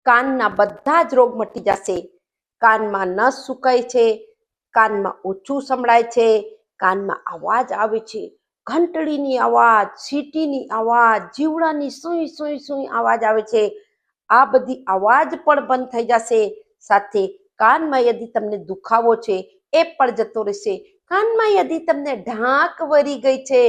કાનના બધા જ રોગ મટી જશે. કાનમાં નસ સુકાય છે, કાનમાં ઓછું સંભળાય છે, કાનમાં અવાજ આવે છે, ઘંટડીની અવાજ, સીટીની અવાજ, જીવડાની સુઈ સુઈ સુઈ અવાજ આવે છે. આ બધી અવાજ પણ બંધ થઈ જશે. સાથે કાનમાં યદિ તમને દુખાવો છે એ પણ જતો રહેશે. કાનમાં યદિ તમને ઢાંક વરી ગઈ છે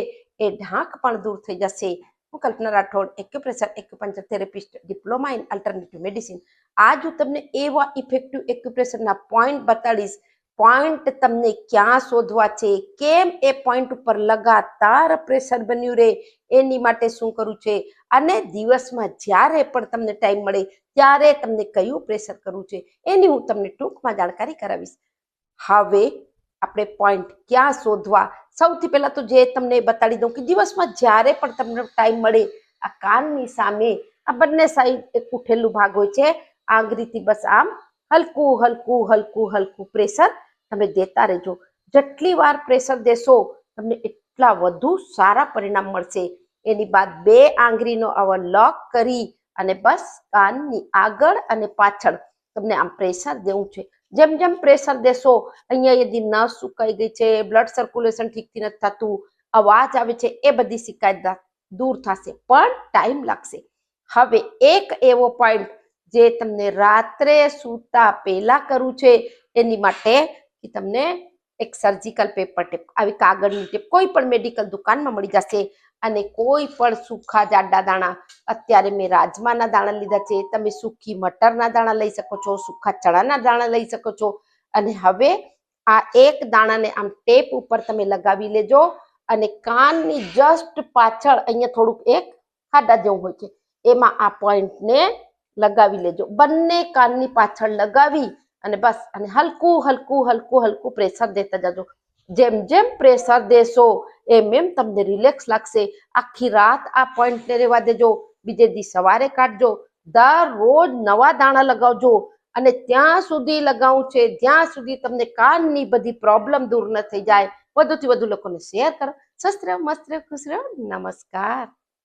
એ ઢાંક પણ દૂર થઈ જશે. હું Kalpana Rathod, acupressure acupuncture therapist, diploma in alternative medicine. આજ હું તમને એવા ઇફેક્ટિવ એક્યુપ્રેશરના પોઈન્ટ બતાડીશ. પોઈન્ટ તમને ક્યાં શોધવા છે, કેમ એ પોઈન્ટ ઉપર લગાતાર પ્રેશર બન્યું રહે, એની માટે શું કરવું છે, અને દિવસમાં જ્યારે પણ તમને ટાઈમ મળે ત્યારે તમને કયું પ્રેશર કરવું છે એની હું તમને ટૂંકમાં જાણકારી કરાવીશ. હવે આપણે પોઈન્ટ ક્યાં શોધવા, સૌથી પહેલા તો જે તમને બતાડી દઉં કે દિવસમાં જ્યારે પણ તમને ટાઈમ મળે આ કાનની સામે આ બંને સાઈડ એક ઉઠેલું ભાગ હોય છે, આંગળીથી બસ આમ હલકું હલકું હલકું હલકું પ્રેશર તમે દેતા રહેજો. જેટલી વાર પ્રેશર દેશો તમને એટલા વધુ સારા પરિણામ મળશે. એની બાદ બે આંગળીનો આવો લોક કરી અને બસ કાનની આગળ અને પાછળ તમને આમ પ્રેશર દેવું છે. જેમ જેમ પ્રેશર દેશો અહીંયા યદી નસ સુકાઈ ગઈ છે, બ્લડ સર્ક્યુલેશન ઠીકથી નથી થતું, અવાજ આવે છે, એ બધી શિકાયત દૂર થશે, પણ ટાઈમ લાગશે. હવે એક એવો પોઈન્ટ જે તમને રાત્રે સૂતા પહેલા કરવું છે, એની માટે તમને એક સર્જિકલ પેપર ટેપ, આવી કાગળની ટેપ કોઈ પણ મેડિકલ દુકાનમાં મળી જશે. અને કોઈ પણ સૂખા જાડા દાણા, અત્યારે મેં રાજમાના દાણા લીધા છે, તમે સૂકી મટરના દાણા લઈ શકો છો, સૂખા ચણાના દાણા લઈ શકો છો. અને હવે આ એક દાણાને આમ ટેપ ઉપર તમે લગાવી લેજો અને કાનની જસ્ટ પાછળ અહીંયા થોડુંક એક ખાડા જેવું હોય છે એમાં આ પોઈન્ટને લગાવી લેજો. બંને કાનની પાછળ લગાવી અને બસ અને હલકું હલકું હલકું હલકું પ્રેશર દેતા જજો. જેમ જેમ પ્રેશર દેશો એમ એમ તમને રિલેક્સ લાગશે. આખી રાત આ પોઈન્ટને રહેવા દેજો, બીજે દી સવારે કાઢજો. દરરોજ નવા દાણા લગાવજો અને ત્યાં સુધી લગાવું છે જ્યાં સુધી તમને કાનની બધી પ્રોબ્લેમ દૂર ન થઈ જાય. વધુથી વધુ લોકોને શેર કરો. સ્વસ્થ રહો, મસ્ત રહો, ખુશ રહો. નમસ્કાર.